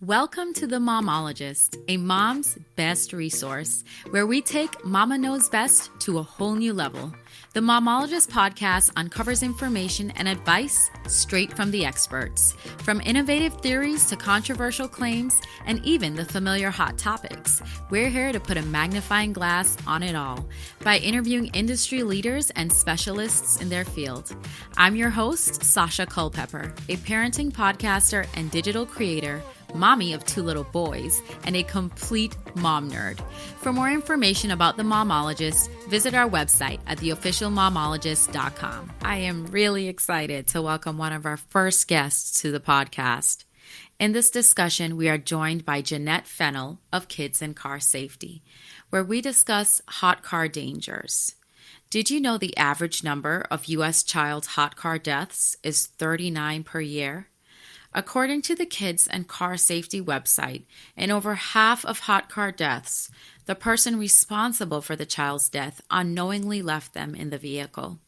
Welcome to the Momologist, a mom's best resource, where we take Mama Knows Best to a whole new level. The Momologist podcast uncovers information and advice straight from the experts. From innovative theories to controversial claims, and even the familiar hot topics, we're here to put a magnifying glass on it all by interviewing industry leaders and specialists in their field. I'm your host, Sasha Culpepper, a parenting podcaster and digital creator, mommy of 2 little boys, and a complete mom nerd. For more information about the Momologist, visit our website at theofficialmomologist.com. I am really excited to welcome one of our first guests to the podcast. In this discussion, we are joined by Janette Fennell of Kids and Car Safety, where we discuss hot car dangers. Did you know the average number of U.S. child hot car deaths is 39 per year? According to the Kids and Car Safety website, in over half of hot car deaths, the person responsible for the child's death unknowingly left them in the vehicle.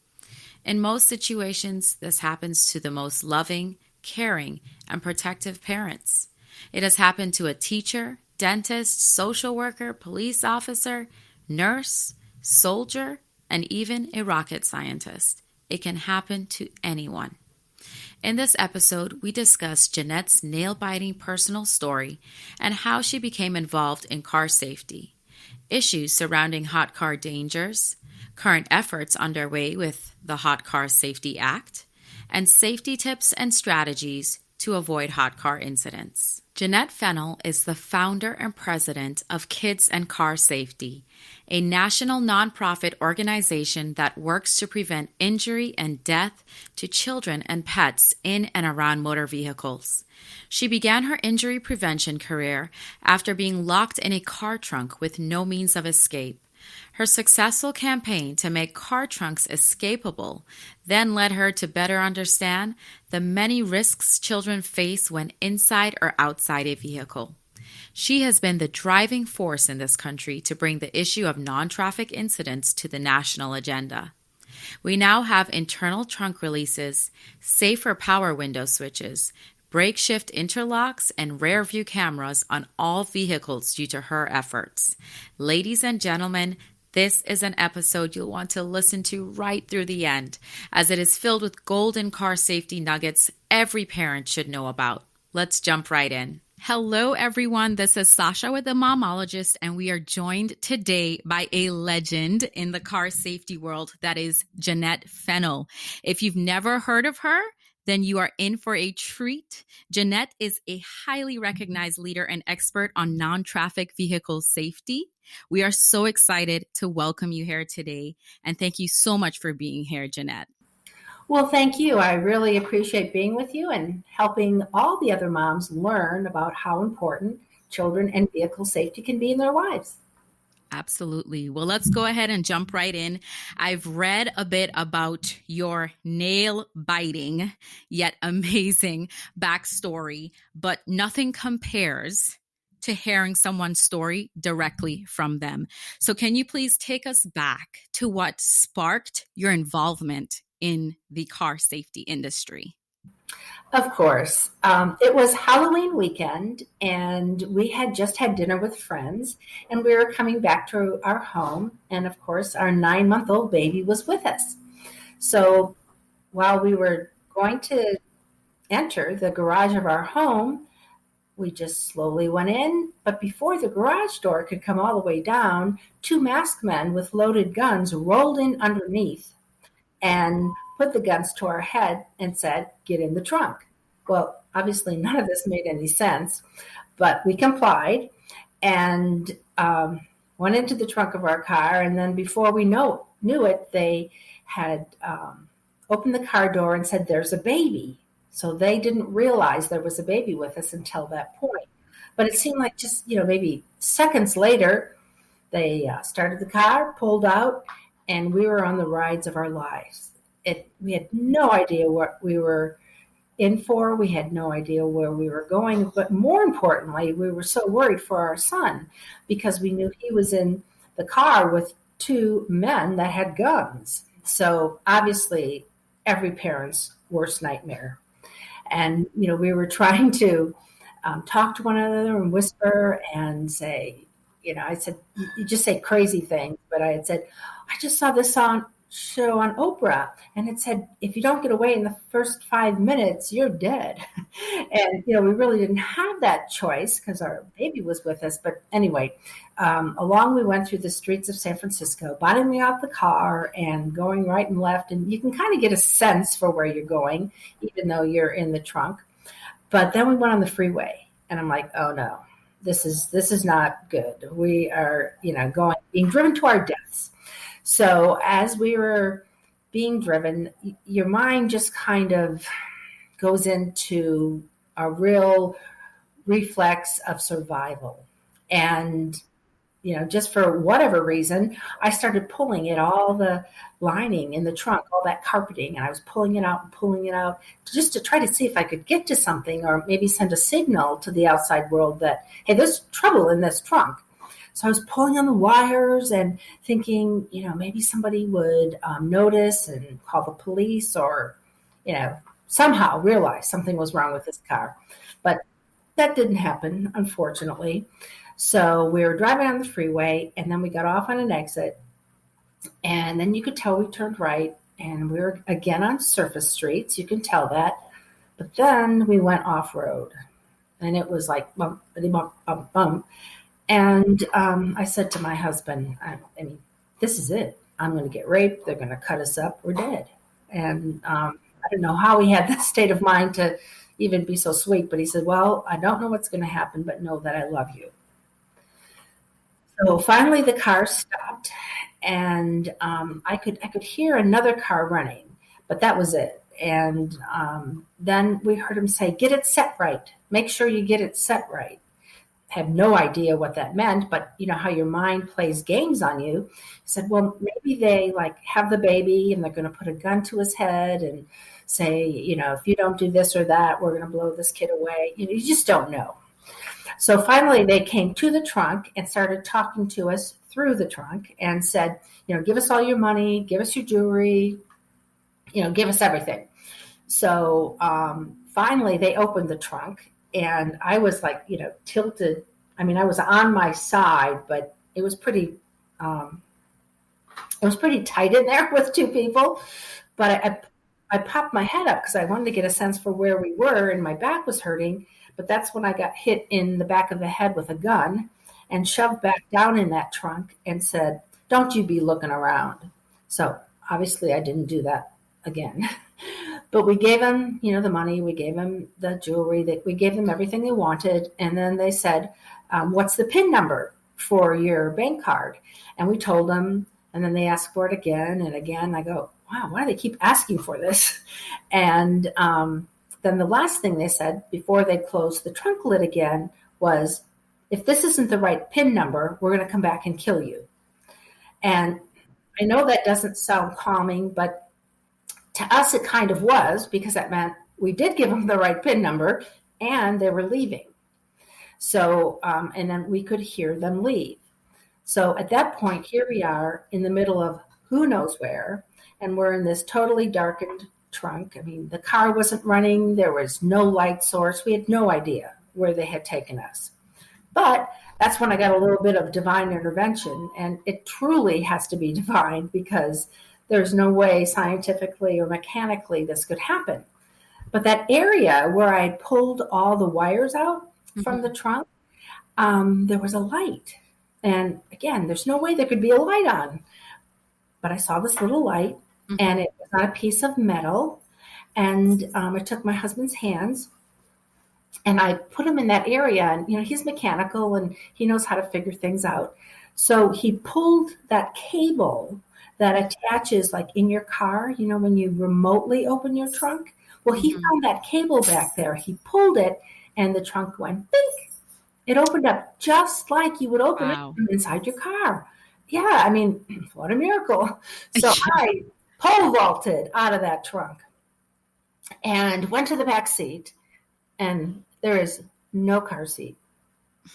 In most situations, this happens to the most loving, caring, and protective parents. It has happened to a teacher, dentist, social worker, police officer, nurse, soldier, and even a rocket scientist. It can happen to anyone. In this episode, we discuss Janette's nail-biting personal story and how she became involved in car safety, issues surrounding hot car dangers, current efforts underway with the Hot Car Safety Act, and safety tips and strategies to avoid hot car incidents. Janette Fennell is the founder and president of Kids and Car Safety, a national nonprofit organization that works to prevent injury and death to children and pets in and around motor vehicles. She began her injury prevention career after being locked in a car trunk with no means of escape. Her successful campaign to make car trunks escapable then led her to better understand the many risks children face when inside or outside a vehicle. She has been the driving force in this country to bring the issue of non-traffic incidents to the national agenda. We now have internal trunk releases, safer power window switches, brake shift interlocks, and rear view cameras on all vehicles due to her efforts. Ladies and gentlemen, this is an episode you'll want to listen to right through the end, as it is filled with golden car safety nuggets every parent should know about. Let's jump right in. Hello, everyone. This is Sasha with the Momologist, and we are joined today by a legend in the car safety world, that is Janette Fennell. If you've never heard of her, then you are in for a treat. Janette is a highly recognized leader and expert on non-traffic vehicle safety. We are so excited to welcome you here today, and thank you so much for being here, Janette. Well, thank you. I really appreciate being with you and helping all the other moms learn about how important children and vehicle safety can be in their lives. Absolutely. Well, let's go ahead and jump right in. I've read a bit about your nail-biting yet amazing backstory, but nothing compares to hearing someone's story directly from them. So can you please take us back to what sparked your involvement in the car safety industry? Of course. It was Halloween weekend, and we had just had dinner with friends, and we were coming back to our home, and of course, our 9-month-old baby was with us. So while we were going to enter the garage of our home, we just slowly went in, but before the garage door could come all the way down, 2 masked men with loaded guns rolled in underneath and put the guns to our head and said, "Get in the trunk." Well, obviously none of this made any sense, but we complied and went into the trunk of our car. And then before we knew it, they had opened the car door and said, "There's a baby." So they didn't realize there was a baby with us until that point. But it seemed like just, maybe seconds later, they started the car, pulled out, and we were on the rides of our lives. We had no idea what we were in for. We had no idea where we were going. But more importantly, we were so worried for our son because we knew he was in the car with 2 men that had guns. So obviously, every parent's worst nightmare. And, we were trying to talk to one another and whisper and say, I said, you just say crazy things. But I had said, I just saw this show on Oprah, and it said, if you don't get away in the first 5 minutes, you're dead. And, we really didn't have that choice because our baby was with us. But anyway, along we went through the streets of San Francisco, bottoming out the car and going right and left. And you can kind of get a sense for where you're going, even though you're in the trunk. But then we went on the freeway, and I'm like, oh no, this is not good. We are, being driven to our deaths. So as we were being driven, your mind just kind of goes into a real reflex of survival. And, just for whatever reason, I started pulling at all the lining in the trunk, all that carpeting, and I was pulling it out just to try to see if I could get to something or maybe send a signal to the outside world that, hey, there's trouble in this trunk. So I was pulling on the wires and thinking, maybe somebody would notice and call the police or, somehow realize something was wrong with this car. But that didn't happen, unfortunately. So we were driving on the freeway, and then we got off on an exit. And then you could tell we turned right, and we were again on surface streets. You can tell that. But then we went off-road, and it was like bump, bump, bump, bump. And I said to my husband, I mean, this is it. I'm going to get raped. They're going to cut us up. We're dead. And I don't know how he had that state of mind to even be so sweet. But he said, well, I don't know what's going to happen, but know that I love you. So finally the car stopped, and I could hear another car running, but that was it. And then we heard him say, get it set right. Make sure you get it set right. Had no idea what that meant, but you know how your mind plays games on you. He said, well, maybe they have the baby and they're going to put a gun to his head and say, if you don't do this or that, we're going to blow this kid away. You just don't know. So finally they came to the trunk and started talking to us through the trunk and said, give us all your money, give us your jewelry, give us everything. So finally they opened the trunk. And I was tilted. I mean, I was on my side, but it was pretty tight in there with two people. But I popped my head up because I wanted to get a sense for where we were, and my back was hurting. But that's when I got hit in the back of the head with a gun and shoved back down in that trunk and said, don't you be looking around. So obviously I didn't do that again. But we gave them, the money, we gave them the jewelry, we gave them everything they wanted. And then they said, what's the PIN number for your bank card? And we told them, and then they asked for it again and again. I go, wow, why do they keep asking for this? And then the last thing they said before they closed the trunk lid again was, if this isn't the right PIN number, we're going to come back and kill you. And I know that doesn't sound calming, but to us, it kind of was, because that meant we did give them the right PIN number and they were leaving. So, and then we could hear them leave. So at that point, here we are in the middle of who knows where, and we're in this totally darkened trunk. I mean, the car wasn't running. There was no light source. We had no idea where they had taken us. But that's when I got a little bit of divine intervention, and it truly has to be divine, because there's no way scientifically or mechanically this could happen. But that area where I pulled all the wires out from the trunk, there was a light. And again, there's no way there could be a light on. But I saw this little light, and it was on a piece of metal. And I took my husband's hands, and I put him in that area. And, he's mechanical, and he knows how to figure things out. So he pulled that cable that attaches in your car, when you remotely open your trunk. Well, he found that cable back there. He pulled it, and the trunk went bink. It opened up just like you would open it from inside your car. Yeah, I mean, what a miracle. So I pole vaulted out of that trunk and went to the back seat, and there is no car seat.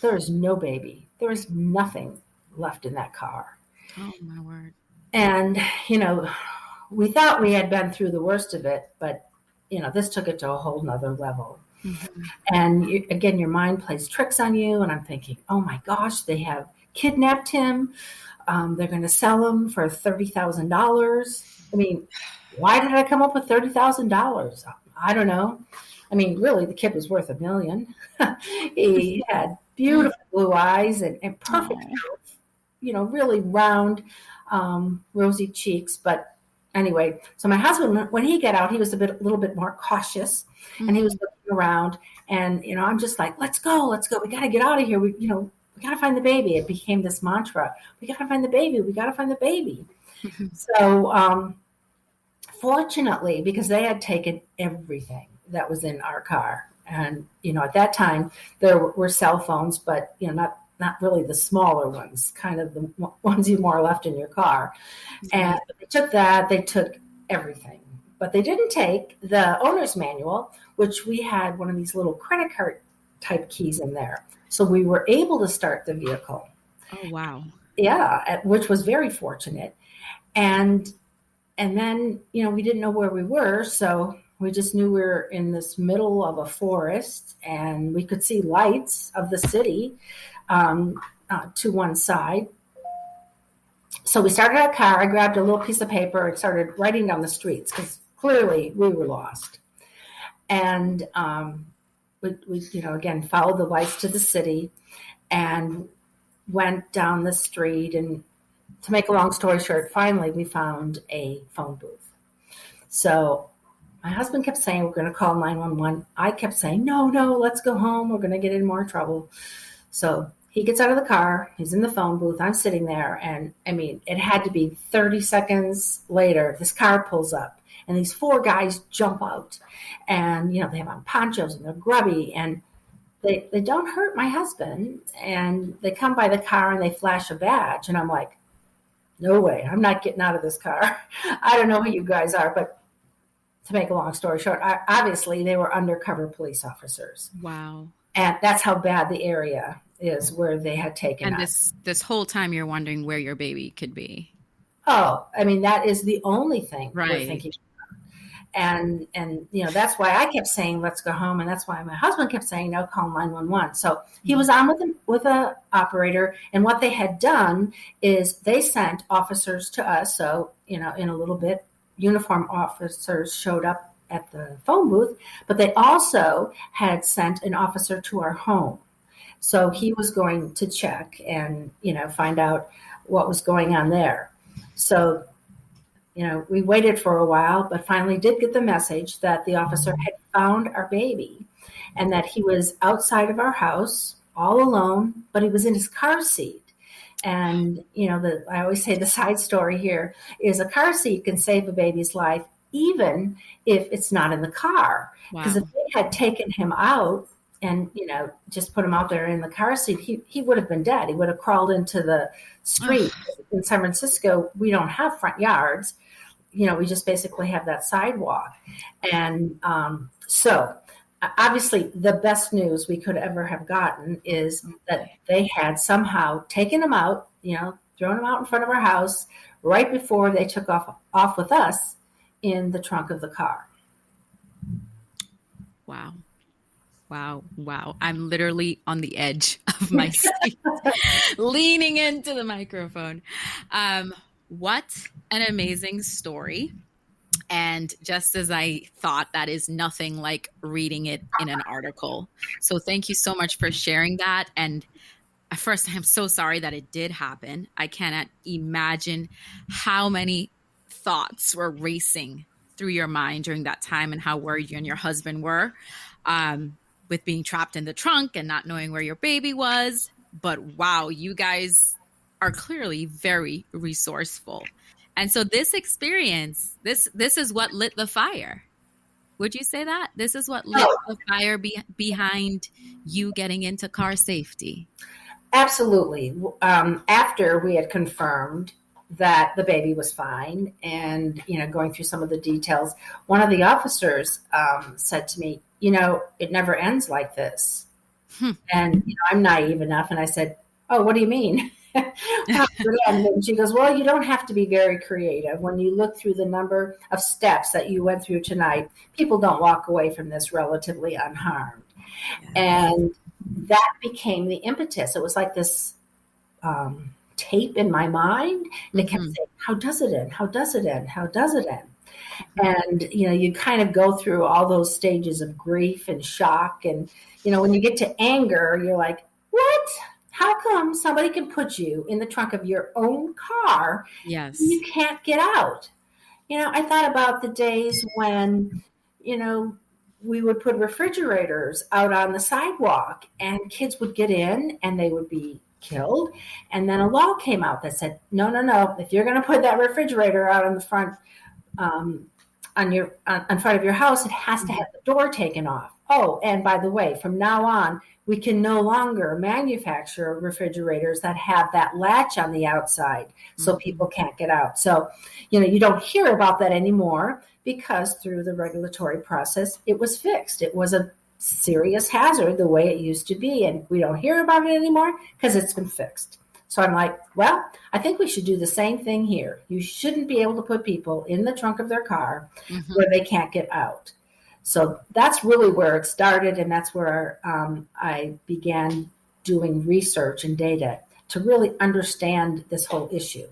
There is no baby. There is nothing left in that car. Oh, my word. And, we thought we had been through the worst of it, but, this took it to a whole nother level. Mhm. And again, your mind plays tricks on you. And I'm thinking, oh my gosh, they have kidnapped him. They're going to sell him for $30,000. I mean, why did I come up with $30,000? I don't know. I mean, really, the kid was worth $1 million. He had beautiful blue eyes and perfect Oh. mouth, really round, rosy cheeks. But anyway, so my husband, when he got out, he was a little bit more cautious, and he was looking around. And I'm just like, let's go. We got to get out of here. We got to find the baby. It became this mantra. We got to find the baby. We got to find the baby. So, fortunately, because they had taken everything that was in our car, and at that time there were cell phones, but not really the smaller ones, kind of the ones you more left in your car. And they took that. They took everything, but they didn't take the owner's manual, which we had one of these little credit card type keys in there. So we were able to start the vehicle. Oh, wow. Yeah, which was very fortunate. And then, we didn't know where we were. So we just knew we were in this middle of a forest, and we could see lights of the city to one side. So we started our car. I grabbed a little piece of paper and started writing down the streets because clearly we were lost. And we again, followed the lights to the city and went down the street. And to make a long story short, finally we found a phone booth. So my husband kept saying, we're going to call 911. I kept saying, no, let's go home. We're going to get in more trouble. So he gets out of the car. He's in the phone booth. I'm sitting there. And I mean, it had to be 30 seconds later. This car pulls up and these 4 guys jump out, and, they have on ponchos and they're grubby, and they don't hurt my husband. And they come by the car and they flash a badge. And I'm like, no way. I'm not getting out of this car. I don't know who you guys are, but to make a long story short, obviously they were undercover police officers. Wow. And that's how bad the area is where they had taken And us. this whole time you're wondering where your baby could be. Oh, I mean, that is the only thing we're Right. thinking. And that's why I kept saying, let's go home. And that's why my husband kept saying, no, call 911. So he was on with a operator. And what they had done is they sent officers to us. So, in a little bit, uniformed officers showed up at the phone booth, but they also had sent an officer to our home. So he was going to check and, find out what was going on there. So, we waited for a while, but finally did get the message that the officer had found our baby and that he was outside of our house all alone, but he was in his car seat. And, I always say the side story here is a car seat can save a baby's life, even if it's not in the car. Because if they had taken him out and, just put him out there in the car seat, he would have been dead. He would have crawled into the street. In San Francisco, we don't have front yards. We just basically have that sidewalk. And so obviously the best news we could ever have gotten is that they had somehow taken him out, thrown him out in front of our house right before they took off with us in the trunk of the car. Wow. I'm literally on the edge of my seat, leaning into the microphone. What an amazing story. And just as I thought, that is nothing like reading it in an article. So thank you so much for sharing that. And first, I'm so sorry that it did happen. I cannot imagine how many thoughts were racing through your mind during that time and how worried you and your husband were with being trapped in the trunk and not knowing where your baby was. But wow, you guys are clearly very resourceful. And so this experience, this is what lit the fire. Would you say that? This is what lit the fire behind you getting into car safety? Absolutely. After we had confirmed that the baby was fine and, going through some of the details, one of the officers said to me, it never ends like this. And I'm naive enough. And I said, oh, what do you mean? And she goes, well, you don't have to be very creative. When you look through the number of steps that you went through tonight, people don't walk away from this relatively unharmed. Yes. And that became the impetus. It was like this tape in my mind. And it kept saying, how does it end? How does it end? How does it end? And, you kind of go through all those stages of grief and shock. And, when you get to anger, you're like, what? How come somebody can put you in the trunk of your own car? Yes. And you can't get out? I thought about the days when, we would put refrigerators out on the sidewalk and kids would get in and they would be killed. And then a law came out that said, no. If you're going to put that refrigerator out on the front, on front of your house, it has to have the door taken off. Oh, and by the way, from now on, we can no longer manufacture refrigerators that have that latch on the outside so people can't get out. So, you don't hear about that anymore because through the regulatory process, it was fixed. It was a serious hazard the way it used to be. And we don't hear about it anymore because it's been fixed. So I'm like, well, I think we should do the same thing here. You shouldn't be able to put people in the trunk of their car where they can't get out. So that's really where it started. And that's where I began doing research and data to really understand this whole issue.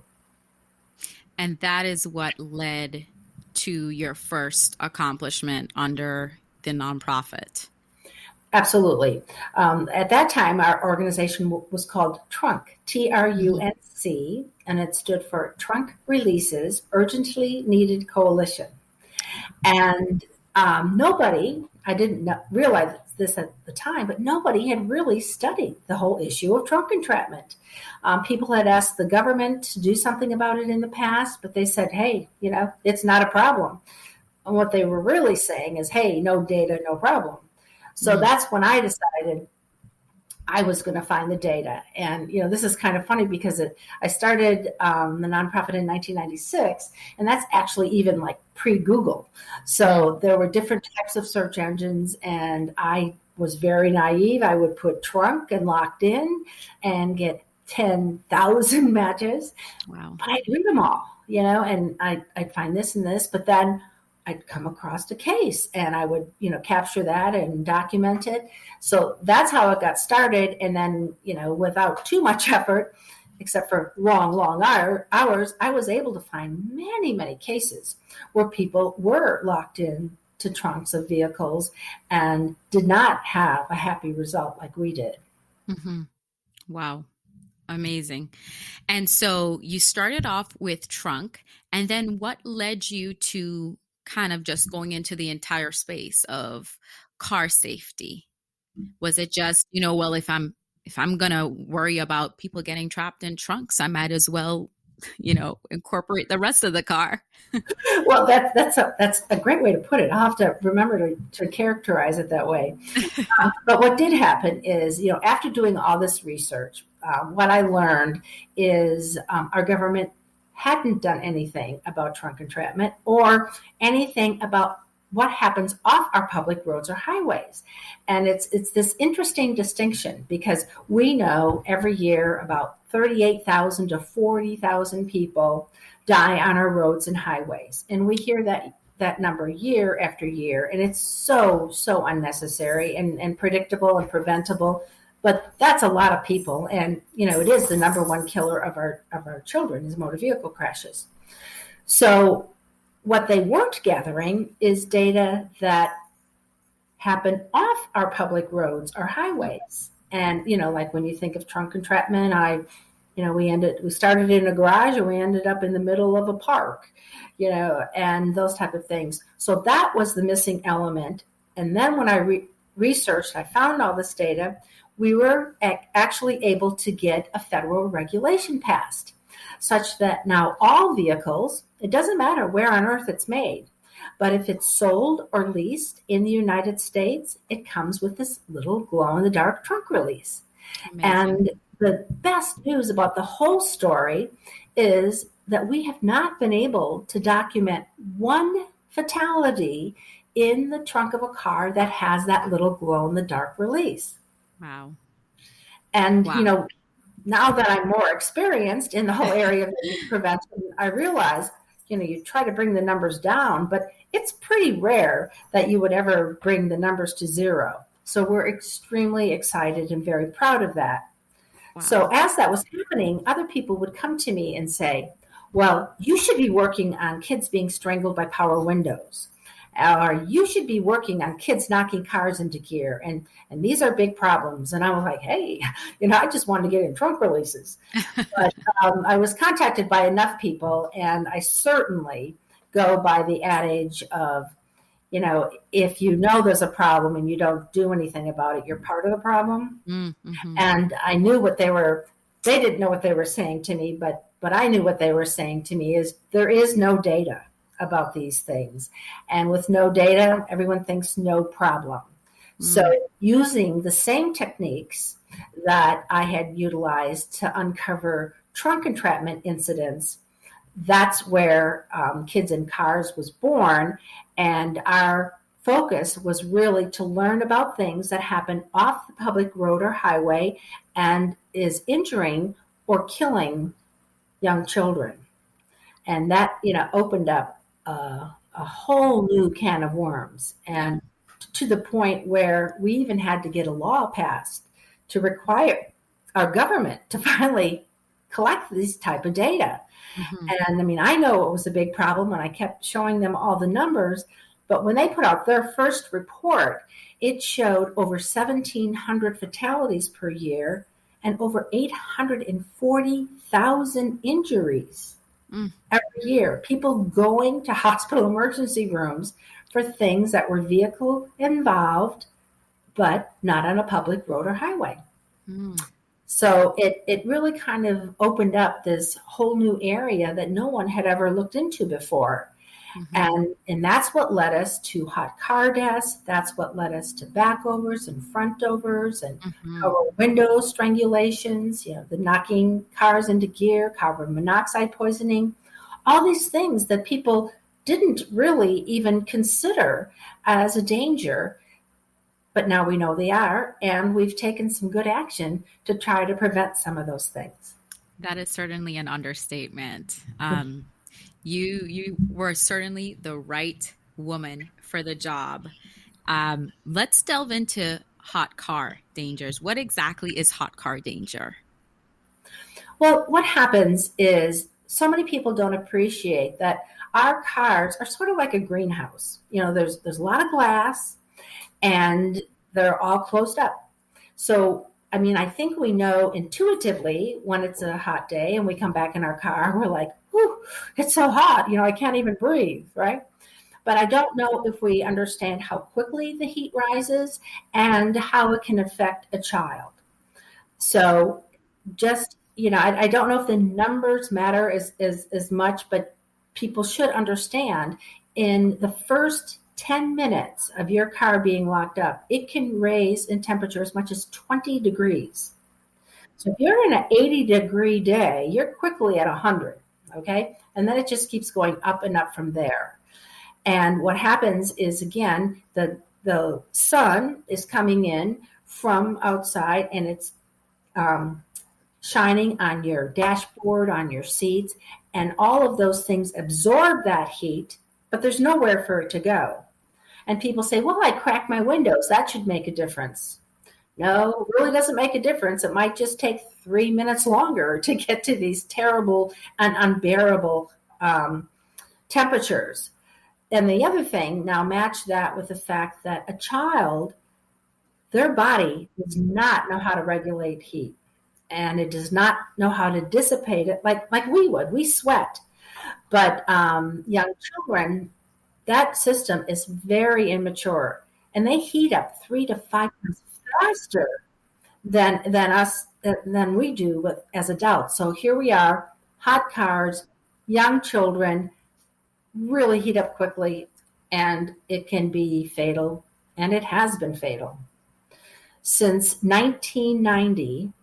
And that is what led to your first accomplishment under the nonprofit. Absolutely. At that time, our organization was called Trunk, TRUNC, and it stood for Trunk Releases Urgently Needed Coalition. And nobody, I didn't realize this at the time, but nobody had really studied the whole issue of trunk entrapment. People had asked the government to do something about it in the past, but they said, hey, it's not a problem. And what they were really saying is, hey, no data, no problem. So that's when I decided I was going to find the data. And, this is kind of funny because I started the nonprofit in 1996, and that's actually even like pre-Google. So there were different types of search engines, and I was very naive. I would put trunk and locked in and get 10,000 matches. Wow. But I'd read them all, and I'd find this and this, but then I'd come across a case and I would, capture that and document it. So that's how it got started. And then, without too much effort, except for long hours, I was able to find many, many cases where people were locked in to trunks of vehicles and did not have a happy result like we did. Mm-hmm. Wow. Amazing. And so you started off with trunk, and then what led you to kind of just going into the entire space of car safety? Was it just, well, if I'm going to worry about people getting trapped in trunks, I might as well, incorporate the rest of the car? Well, that's a great way to put it. I'll have to remember to characterize it that way. But what did happen is, after doing all this research, what I learned is our government hadn't done anything about trunk entrapment or anything about what happens off our public roads or highways. And it's this interesting distinction because we know every year about 38,000 to 40,000 people die on our roads and highways. And we hear that number year after year, and it's so unnecessary and predictable and preventable. But that's a lot of people. And, it is the number one killer of our children is motor vehicle crashes. So what they weren't gathering is data that happen off our public roads or highways. And, like when you think of trunk entrapment, we started in a garage and we ended up in the middle of a park, and those type of things. So that was the missing element. And then when I researched, I found all this data. We were actually able to get a federal regulation passed such that now all vehicles, it doesn't matter where on earth it's made, but if it's sold or leased in the United States, it comes with this little glow-in-the-dark trunk release. Amazing. And the best news about the whole story is that we have not been able to document one fatality in the trunk of a car that has that little glow-in-the-dark release. Wow. And, now that I'm more experienced in the whole area of prevention, I realize, you try to bring the numbers down, but it's pretty rare that you would ever bring the numbers to zero. So we're extremely excited and very proud of that. Wow. So as that was happening, other people would come to me and say, well, you should be working on kids being strangled by power windows. Or you should be working on kids knocking cars into gear. And these are big problems. And I was like, hey, I just wanted to get in trunk releases. But I was contacted by enough people, and I certainly go by the adage of, if you know there's a problem and you don't do anything about it, you're part of the problem. Mm-hmm. And I knew they didn't know what they were saying to me, but I knew what they were saying to me is there is no data about these things. And with no data, everyone thinks no problem. So using the same techniques that I had utilized to uncover trunk entrapment incidents, that's where Kids in Cars was born. And our focus was really to learn about things that happen off the public road or highway and is injuring or killing young children. And that, opened up a whole new can of worms, and to the point where we even had to get a law passed to require our government to finally collect this type of data. Mm-hmm. And I know it was a big problem, and I kept showing them all the numbers, but when they put out their first report, it showed over 1,700 fatalities per year and over 840,000 injuries every year. People going to hospital emergency rooms for things that were vehicle involved, but not on a public road or highway. So it really kind of opened up this whole new area that no one had ever looked into before. And that's what led us to hot car deaths. That's what led us to backovers and frontovers and power window strangulations, the knocking cars into gear, carbon monoxide poisoning, all these things that people didn't really even consider as a danger. But now we know they are, and we've taken some good action to try to prevent some of those things. That is certainly an understatement. You were certainly the right woman for the job. Let's delve into hot car dangers. What exactly is hot car danger? Well, what happens is so many people don't appreciate that our cars are sort of like a greenhouse. There's a lot of glass, and they're all closed up. So, I think we know intuitively when it's a hot day and we come back in our car, we're like, whew, it's so hot, I can't even breathe, right? But I don't know if we understand how quickly the heat rises and how it can affect a child. So just, I don't know if the numbers matter as much, but people should understand in the first 10 minutes of your car being locked up, it can raise in temperature as much as 20 degrees. So if you're in an 80-degree day, you're quickly at 100, okay? And then it just keeps going up and up from there. And what happens is, again, the sun is coming in from outside, and it's shining on your dashboard, on your seats, and all of those things absorb that heat, but there's nowhere for it to go. And people say, well, I cracked my windows. That should make a difference. No, it really doesn't make a difference. It might just take 3 minutes longer to get to these terrible and unbearable temperatures. And the other thing, now match that with the fact that a child, their body does not know how to regulate heat. And it does not know how to dissipate it like we would. We sweat. But young children, that system is very immature. And they heat up 3 to 5 times faster than we do as adults. So here we are, hot cars, young children really heat up quickly, and it can be fatal, and it has been fatal. Since 1990,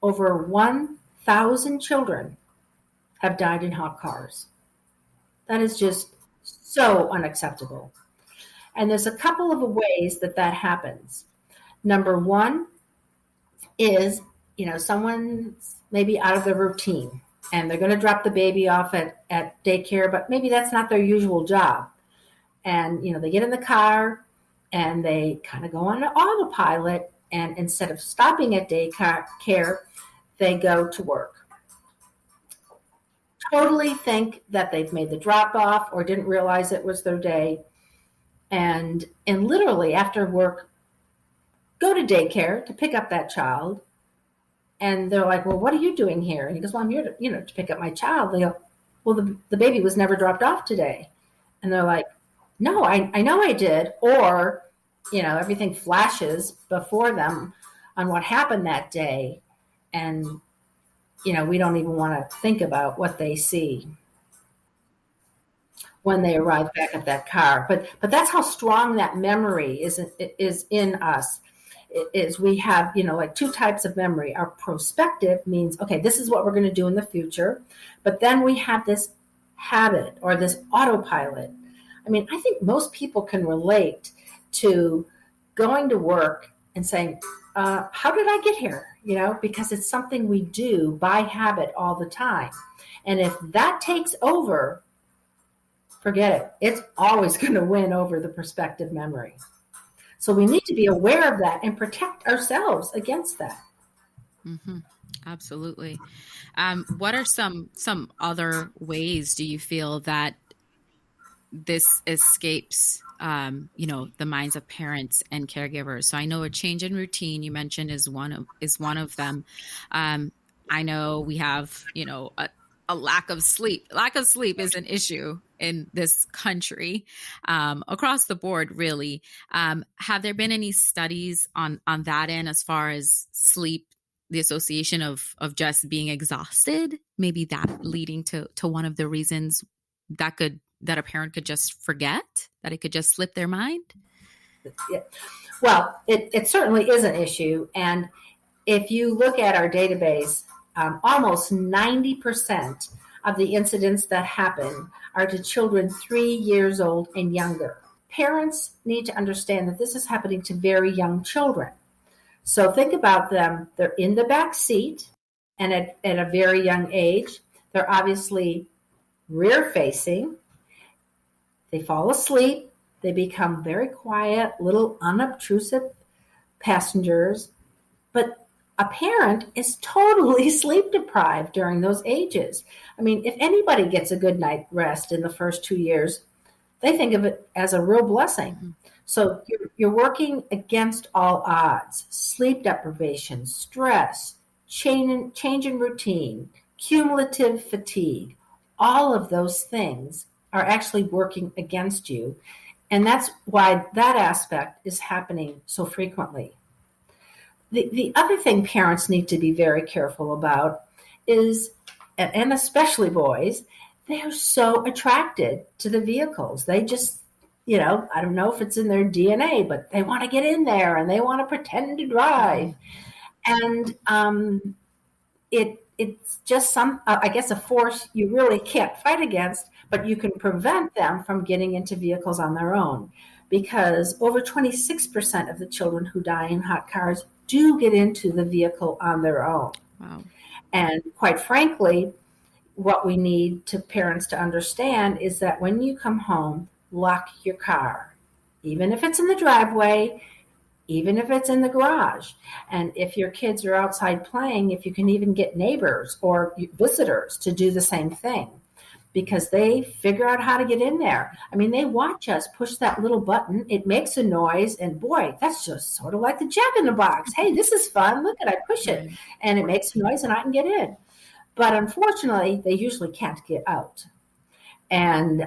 over 1,000 children have died in hot cars. That is just so unacceptable. And there's a couple of ways that happens. Number one is, someone's maybe out of their routine, and they're going to drop the baby off at daycare, but maybe that's not their usual job. And, they get in the car and they kind of go on autopilot, and instead of stopping at daycare, they go to work. Totally think that they've made the drop off or didn't realize it was their day. And literally after work, go to daycare to pick up that child. And they're like, well, what are you doing here? And he goes, well, I'm here to pick up my child. They go, well, the baby was never dropped off today. And they're like, no, I know I did. Or, everything flashes before them on what happened that day. And, we don't even want to think about what they see when they arrive back at that car. But that's how strong that memory is in us. Is we have, like two types of memory. Our prospective means, okay, this is what we're going to do in the future. But then we have this habit or this autopilot. I mean, I think most people can relate to going to work and saying, how did I get here? Because it's something we do by habit all the time. And if that takes over, forget it. It's always going to win over the prospective memory. So we need to be aware of that and protect ourselves against that. Mm-hmm. Absolutely. What are some other ways do you feel that this escapes, the minds of parents and caregivers? So I know a change in routine you mentioned is one of them. I know we have, a lack of sleep. Lack of sleep is an issue in this country, across the board, really. Have there been any studies on that end as far as sleep, the association of just being exhausted, maybe that leading to one of the reasons that a parent could just forget, that it could just slip their mind? Yeah. Well, it certainly is an issue. And if you look at our database, almost 90% of the incidents that happen are to children 3 years old and younger. Parents need to understand that this is happening to very young children. So think about them. They're in the back seat, and at a very young age, they're obviously rear facing. They fall asleep. They become very quiet, little unobtrusive passengers. But a parent is totally sleep deprived during those ages. I mean, if anybody gets a good night rest in the first 2 years, they think of it as a real blessing. Mm-hmm. So you're working against all odds. Sleep deprivation, stress, change in routine, cumulative fatigue, all of those things are actually working against you. And that's why that aspect is happening so frequently. The other thing parents need to be very careful about is, and especially boys, they are so attracted to the vehicles. They just, I don't know if it's in their DNA, but they want to get in there and they want to pretend to drive. And it's just a force you really can't fight against, but you can prevent them from getting into vehicles on their own. Because over 26% of the children who die in hot cars do get into the vehicle on their own. Wow. And quite frankly, what we need parents to understand is that when you come home, lock your car, even if it's in the driveway, even if it's in the garage. And if your kids are outside playing, if you can even get neighbors or visitors to do the same thing, because they figure out how to get in there. I mean, they watch us push that little button. It makes a noise, and boy, that's just sort of like the Jack in the Box. Hey, this is fun. Look at I push it, and it makes a noise, and I can get in. But unfortunately, they usually can't get out. And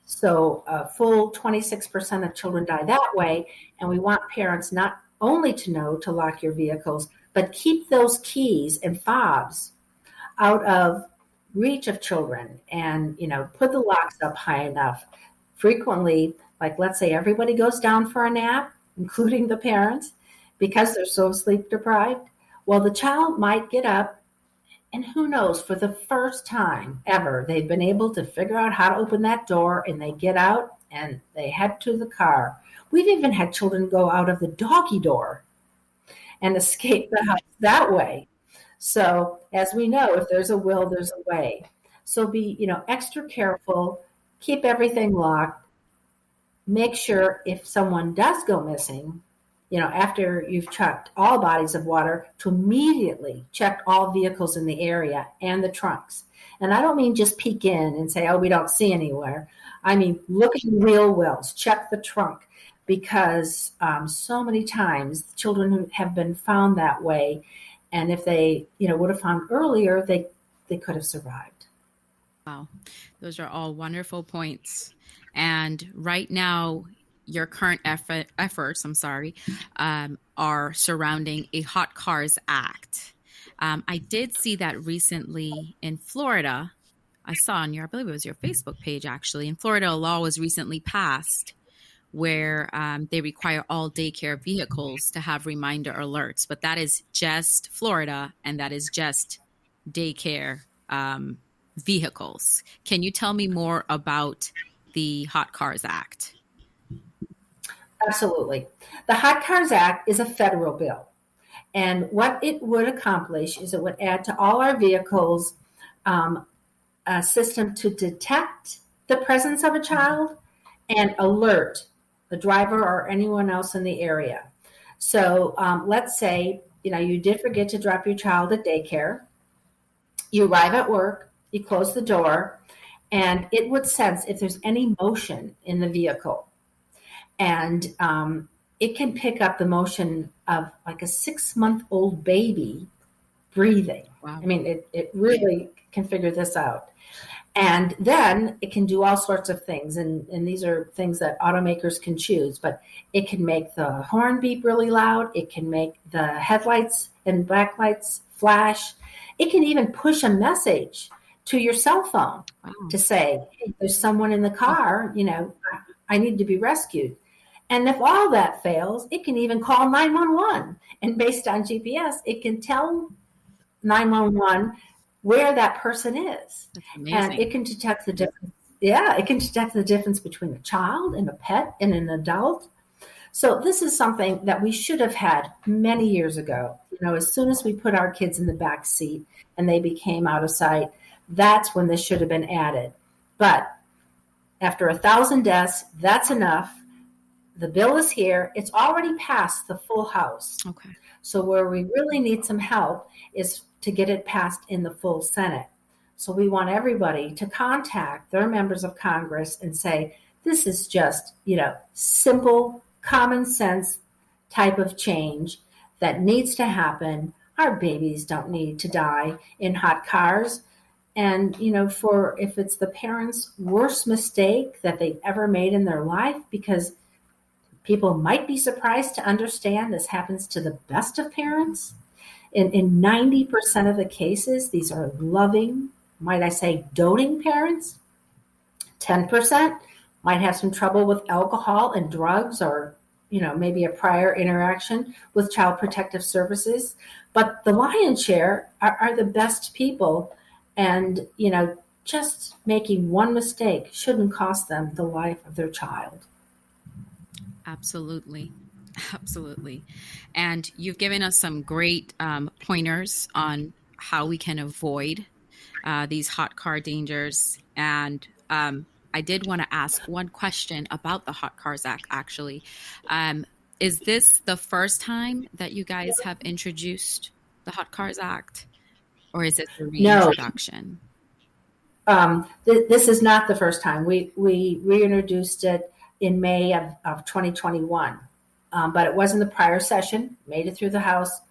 so a full 26% of children die that way, and we want parents not only to know to lock your vehicles, but keep those keys and fobs out of reach of children, and put the locks up high enough. Frequently, like let's say everybody goes down for a nap, including the parents, because they're so sleep deprived. Well, the child might get up, and who knows, for the first time ever, they've been able to figure out how to open that door, and they get out and they head to the car. We've even had children go out of the doggy door and escape the house that way. So as we know, if there's a will, there's a way. So be, extra careful, keep everything locked, make sure if someone does go missing, after you've checked all bodies of water, to immediately check all vehicles in the area and the trunks. And I don't mean just peek in and say, oh, we don't see anywhere. I mean, look at wheel wells, check the trunk, because so many times children who have been found that way, and if they, would have found earlier, they could have survived. Wow. Those are all wonderful points. And right now, your current efforts, are surrounding a Hot Cars Act. I did see that recently in Florida. I saw on I believe it was your Facebook page, actually. In Florida, a law was recently passed where they require all daycare vehicles to have reminder alerts. But that is just Florida, and that is just daycare vehicles. Can you tell me more about the Hot Cars Act? Absolutely. The Hot Cars Act is a federal bill. And what it would accomplish is it would add to all our vehicles a system to detect the presence of a child and alert the driver or anyone else in the area. So let's say, you did forget to drop your child at daycare. You arrive at work, you close the door, and it would sense if there's any motion in the vehicle. And it can pick up the motion of like a 6-month-old baby breathing. Wow. I mean, it really can figure this out. And then it can do all sorts of things. And these are things that automakers can choose. But it can make the horn beep really loud. It can make the headlights and backlights flash. It can even push a message to your cell phone to say, hey, there's someone in the car, I need to be rescued. And if all that fails, it can even call 911. And based on GPS, it can tell 911 where that person is. And it can detect the difference. Yeah, it can detect the difference between a child and a pet and an adult. So this is something that we should have had many years ago. As soon as we put our kids in the back seat and they became out of sight, that's when this should have been added. But after 1,000 deaths, that's enough. The bill is here. It's already passed the full House. Okay. So where we really need some help is to get it passed in the full Senate. So we want everybody to contact their members of Congress and say, this is just, simple, common sense type of change that needs to happen. Our babies don't need to die in hot cars. And, if it's the parents' worst mistake that they've ever made in their life, because people might be surprised to understand this happens to the best of parents. In 90% of the cases, these are loving, might I say, doting parents. 10% might have some trouble with alcohol and drugs, or, maybe a prior interaction with Child Protective Services. But the lion's share are the best people. And, just making one mistake shouldn't cost them the life of their child. Absolutely. Absolutely. And you've given us some great pointers on how we can avoid these hot car dangers. And I did want to ask one question about the Hot Cars Act, actually. Is this the first time that you guys have introduced the Hot Cars Act? Or is it a reintroduction? No. This is not the first time. We reintroduced it in May of 2021. But it was in the prior session, made it through the House.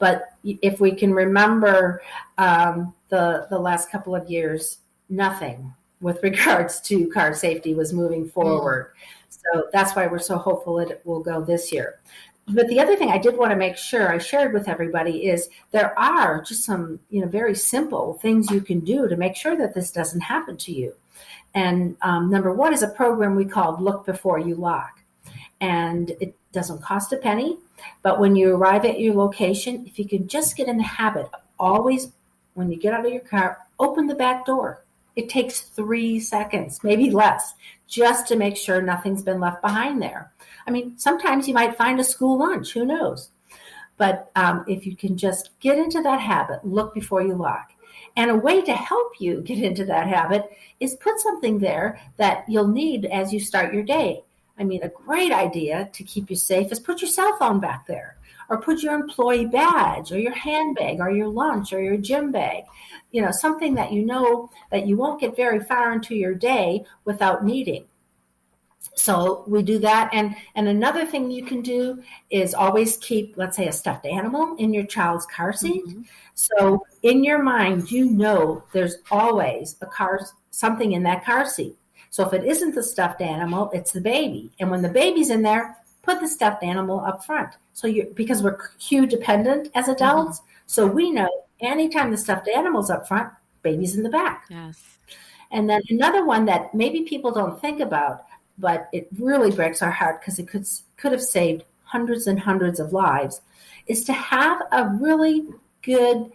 But if we can remember the last couple of years, nothing with regards to car safety was moving forward. So that's why we're so hopeful it will go this year. But the other thing I did want to make sure I shared with everybody is there are just some, very simple things you can do to make sure that this doesn't happen to you. And number one is a program we called Look Before You Lock. And it doesn't cost a penny, but when you arrive at your location, if you can just get in the habit of always, when you get out of your car, open the back door. It takes 3 seconds, maybe less, just to make sure nothing's been left behind there. I mean, sometimes you might find a school lunch, who knows? But if you can just get into that habit, look before you lock. And a way to help you get into that habit is put something there that you'll need as you start your day. I mean, a great idea to keep you safe is put your cell phone back there, or put your employee badge or your handbag or your lunch or your gym bag, something that you know that you won't get very far into your day without needing. So we do that. And another thing you can do is always keep, let's say, a stuffed animal in your child's car seat. Mm-hmm. So in your mind, there's always something in that car seat. So if it isn't the stuffed animal, it's the baby. And when the baby's in there, put the stuffed animal up front. So because we're cue dependent as adults, mm-hmm. So we know anytime the stuffed animal's up front, baby's in the back. Yes. And then another one that maybe people don't think about, but it really breaks our heart because it could have saved hundreds and hundreds of lives, is to have a really good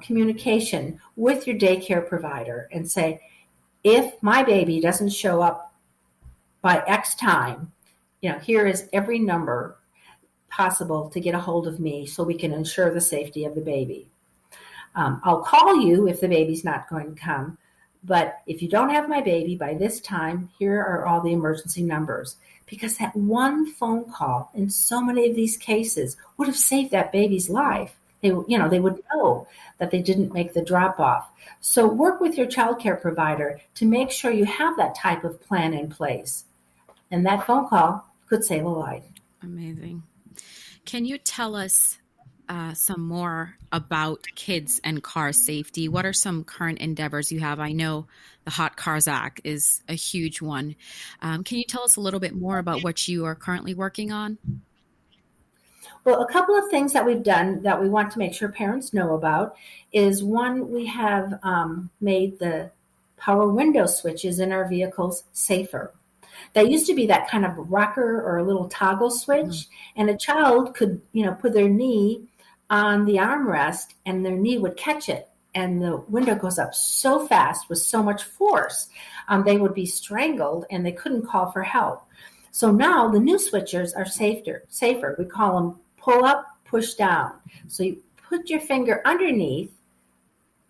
communication with your daycare provider and say, if my baby doesn't show up by X time, here is every number possible to get a hold of me so we can ensure the safety of the baby. I'll call you if the baby's not going to come. But if you don't have my baby by this time, here are all the emergency numbers. Because that one phone call in so many of these cases would have saved that baby's life. They would know that they didn't make the drop off. So work with your childcare provider to make sure you have that type of plan in place. And that phone call could save a life. Amazing. Can you tell us some more about kids and car safety? What are some current endeavors you have? I know the Hot Cars Act is a huge one. Can you tell us a little bit more about what you are currently working on? Well, a couple of things that we've done that we want to make sure parents know about is, one, we have made the power window switches in our vehicles safer. They used to be that kind of rocker or a little toggle switch, mm-hmm. and a child could, put their knee on the armrest and their knee would catch it. And the window goes up so fast with so much force, they would be strangled and they couldn't call for help. So now the new switchers are safer. We call them pull up, push down. So you put your finger underneath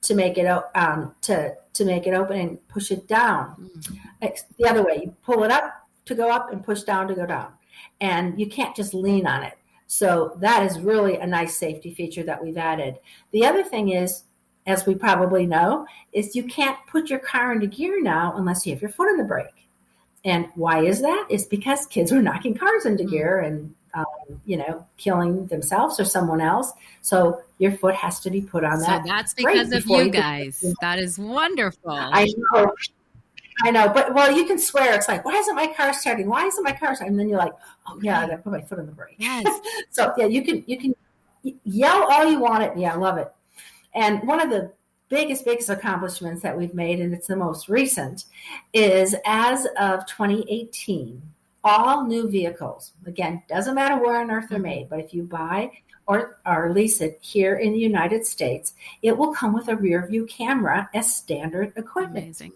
to make it to make it open and push it down. Mm-hmm. The other way, you pull it up to go up and push down to go down. And you can't just lean on it. So that is really a nice safety feature that we've added. The other thing is, as we probably know, is you can't put your car into gear now unless you have your foot on the brake. And why is that? It's because kids are knocking cars into gear and, killing themselves or someone else. So your foot has to be put on that. So that's because of you guys. That is wonderful. I know. But, well, you can swear. It's like, why isn't my car starting? Why isn't my car starting? And then you're like, oh, yeah, I got to put my foot on the brake. Yes. So, yeah, you can yell all you want it. Yeah, I love it. And one of the biggest accomplishments that we've made, and it's the most recent, is as of 2018, all new vehicles, again, doesn't matter where on earth they're made, but if you buy or lease it here in the United States, it will come with a rear view camera as standard equipment. Amazing.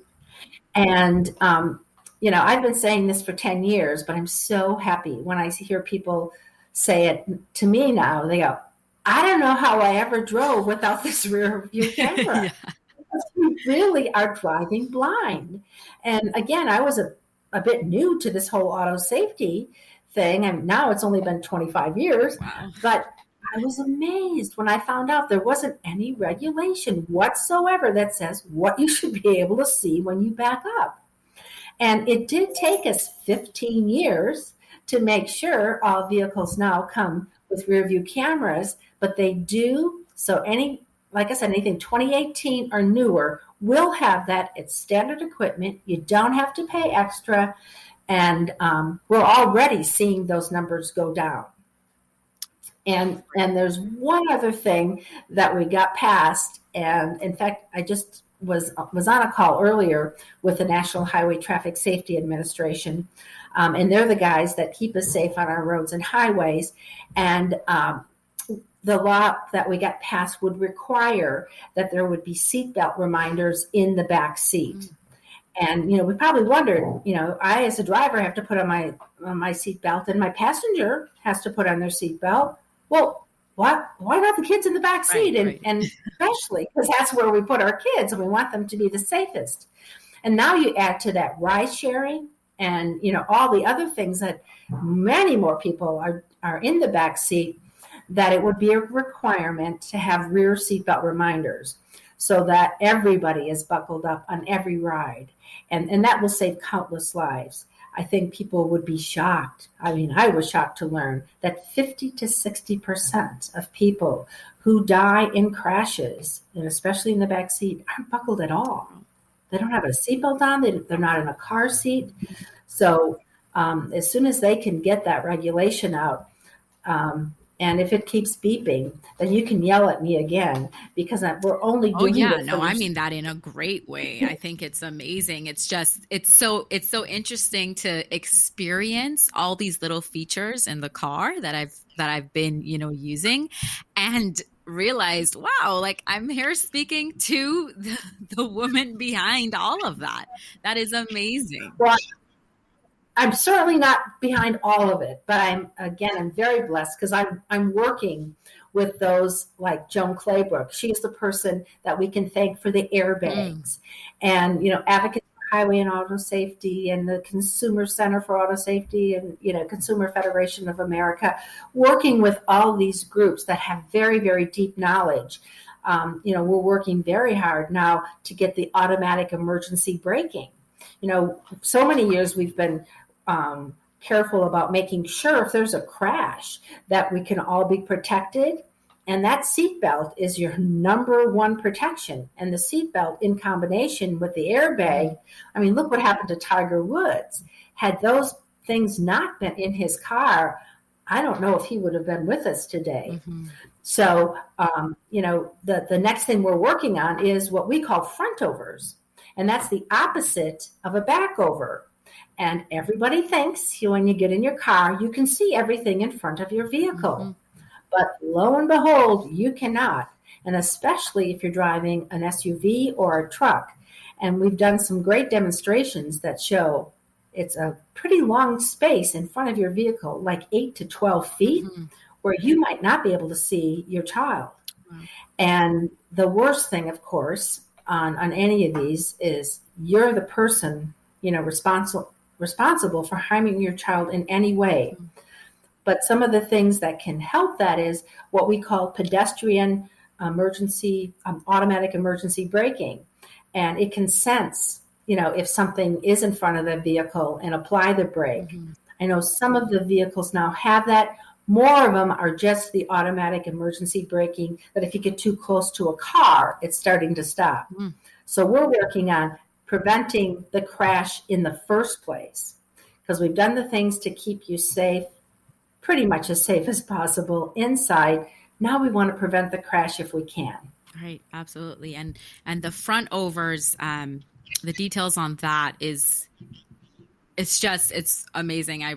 And, I've been saying this for 10 years, but I'm so happy when I hear people say it to me now. They go, I don't know how I ever drove without this rear view camera. Yeah. Because we really are driving blind. And again, I was a bit new to this whole auto safety thing. And now it's only been 25 years. Wow. But I was amazed when I found out there wasn't any regulation whatsoever that says what you should be able to see when you back up. And it did take us 15 years to make sure all vehicles now come with rear view cameras, but they do. So like I said, anything 2018 or newer will have that. It's standard equipment. You don't have to pay extra. And we're already seeing those numbers go down. And there's one other thing that we got passed. And in fact, I just was on a call earlier with the National Highway Traffic Safety Administration. And they're the guys that keep us safe on our roads and highways. And the law that we got passed would require that there would be seatbelt reminders in the back seat. Mm. And, we probably wondered, I as a driver have to put on my seatbelt and my passenger has to put on their seatbelt. Well, why not the kids in the back seat? Right. And especially because that's where we put our kids and we want them to be the safest. And now you add to that ride sharing and, all the other things that many more people are in the back seat, that it would be a requirement to have rear seatbelt reminders so that everybody is buckled up on every ride. And that will save countless lives. I think people would be shocked. I mean, I was shocked to learn that 50 to 60% of people who die in crashes, and especially in the back seat, aren't buckled at all. They don't have a seatbelt on. They're not in a car seat. So as soon as they can get that regulation out, and if it keeps beeping, then you can yell at me again, because we're only doing it. No, I mean that in a great way. I think it's amazing. It's so interesting to experience all these little features in the car that I've been, using, and realized, wow, like I'm here speaking to the woman behind all of that. That is amazing. Well, I'm certainly not behind all of it, but I'm very blessed because I'm working with those like Joan Claybrook. She's the person that we can thank for the airbags, and Advocates for Highway and Auto Safety, and the Consumer Center for Auto Safety, and Consumer Federation of America, working with all these groups that have very, very deep knowledge. We're working very hard now to get the automatic emergency braking. So many years we've been careful about making sure if there's a crash that we can all be protected. And that seatbelt is your number one protection. And the seatbelt in combination with the airbag, I mean, look what happened to Tiger Woods. Had those things not been in his car, I don't know if he would have been with us today. Mm-hmm. So, the next thing we're working on is what we call frontovers. And that's the opposite of a backover. And everybody thinks when you get in your car, you can see everything in front of your vehicle. Mm-hmm. But lo and behold, you cannot. And especially if you're driving an SUV or a truck. And we've done some great demonstrations that show it's a pretty long space in front of your vehicle, like 8 to 12 feet, mm-hmm. where you might not be able to see your child. Mm-hmm. And the worst thing, of course, on any of these is you're the person, responsible for harming your child in any way. Mm-hmm. But some of the things that can help that is what we call pedestrian automatic emergency braking. And it can sense, if something is in front of the vehicle and apply the brake. Mm-hmm. I know some of the vehicles now have that. More of them are just the automatic emergency braking that if you get too close to a car, it's starting to stop. Mm. So we're working on preventing the crash in the first place, because we've done the things to keep you safe, pretty much as safe as possible inside. Now we want to prevent the crash if we can. Right, absolutely. And the front overs, the details on that it's amazing. I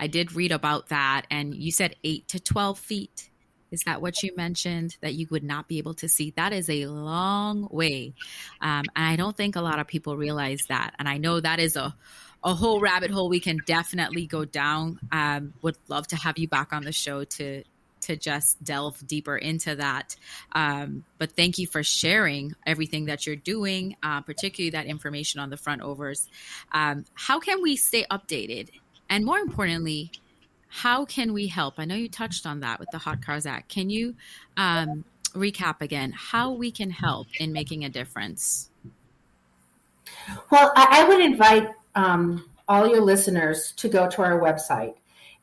did read about that, and you said 8 to 12 feet. Is that what you mentioned, that you would not be able to see? That is a long way. And I don't think a lot of people realize that. And I know that is a whole rabbit hole we can definitely go down. Would love to have you back on the show to just delve deeper into that. But thank you for sharing everything that you're doing, particularly that information on the front overs. How can we stay updated? And more importantly, how can we help? I know you touched on that with the Hot Cars Act. Can you recap again how we can help in making a difference? Well, I would invite all your listeners to go to our website,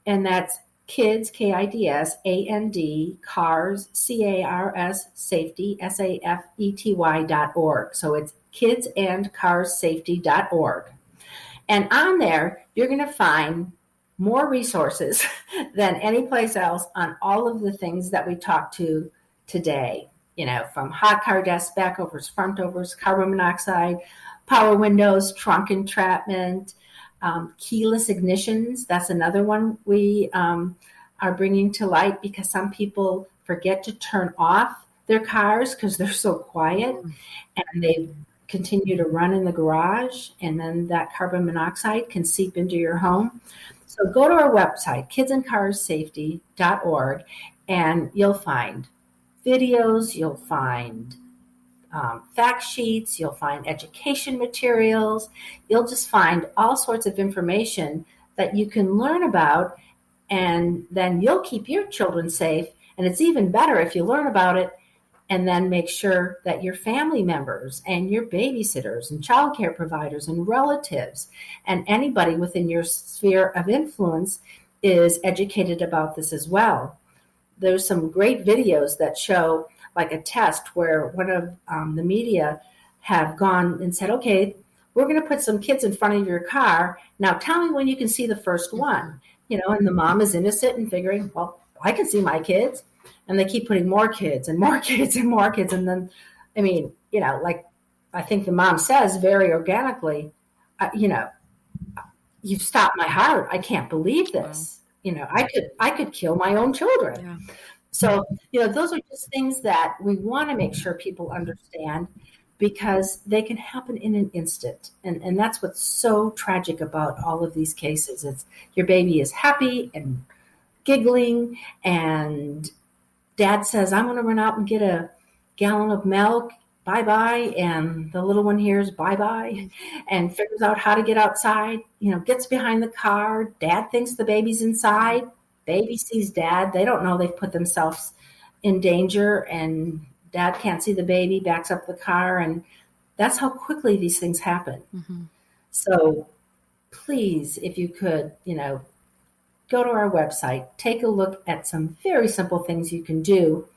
and that's kids, KIDS, AND, cars, CARS, safety, SAFETY.org. So it's kidsandcarssafety.org. And on there, you're going to find more resources than any place else on all of the things that we talked to today, from hot car desks, backovers, frontovers, carbon monoxide, power windows, trunk entrapment, keyless ignitions. That's another one we are bringing to light, because some people forget to turn off their cars because they're so quiet, and they continue to run in the garage, and then that carbon monoxide can seep into your home. So go to our website, kidsandcarssafety.org, And you'll find videos, you'll find fact sheets, you'll find education materials, you'll just find all sorts of information that you can learn about, and then you'll keep your children safe. And it's even better if you learn about it and then make sure that your family members and your babysitters and childcare providers and relatives and anybody within your sphere of influence is educated about this as well. There's some great videos that show like a test where one of the media have gone and said, okay, we're going to put some kids in front of your car. Now tell me when you can see the first one. And the mom is innocent and figuring, well, I can see my kids. And they keep putting more kids and more kids and more kids. And then, like I think the mom says very organically, you've stopped my heart. I can't believe this. Wow. I could kill my own children. Yeah. So, those are just things that we want to make sure people understand, because they can happen in an instant. And that's what's so tragic about all of these cases. It's your baby is happy and giggling, and dad says, I'm going to run out and get a gallon of milk. Bye-bye. And the little one hears bye-bye and figures out how to get outside, gets behind the car. Dad thinks the baby's inside. Baby sees dad. They don't know they've put themselves in danger, and dad can't see the baby, backs up the car. And that's how quickly these things happen. Mm-hmm. So please, if you could, go to our website, take a look at some very simple things you can do,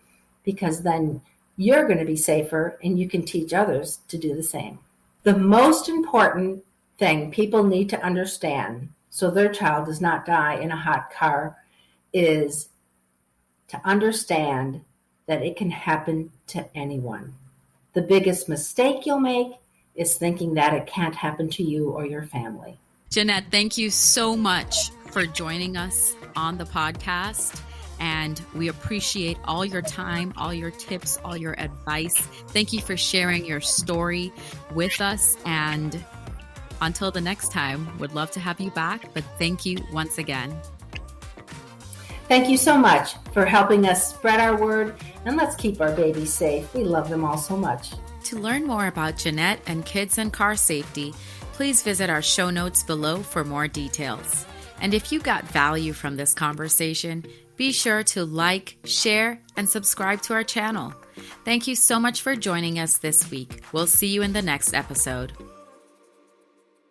because then you're going to be safer and you can teach others to do the same. The most important thing people need to understand so their child does not die in a hot car is to understand that it can happen to anyone. The biggest mistake you'll make is thinking that it can't happen to you or your family. Janette, thank you so much for joining us on the podcast. And we appreciate all your time, all your tips, all your advice. Thank you for sharing your story with us. And until the next time, would love to have you back. But thank you once again. Thank you so much for helping us spread our word, and let's keep our babies safe. We love them all so much. To learn more about Janette and kids and car safety, please visit our show notes below for more details. And if you got value from this conversation, be sure to like, share, and subscribe to our channel. Thank you so much for joining us this week. We'll see you in the next episode.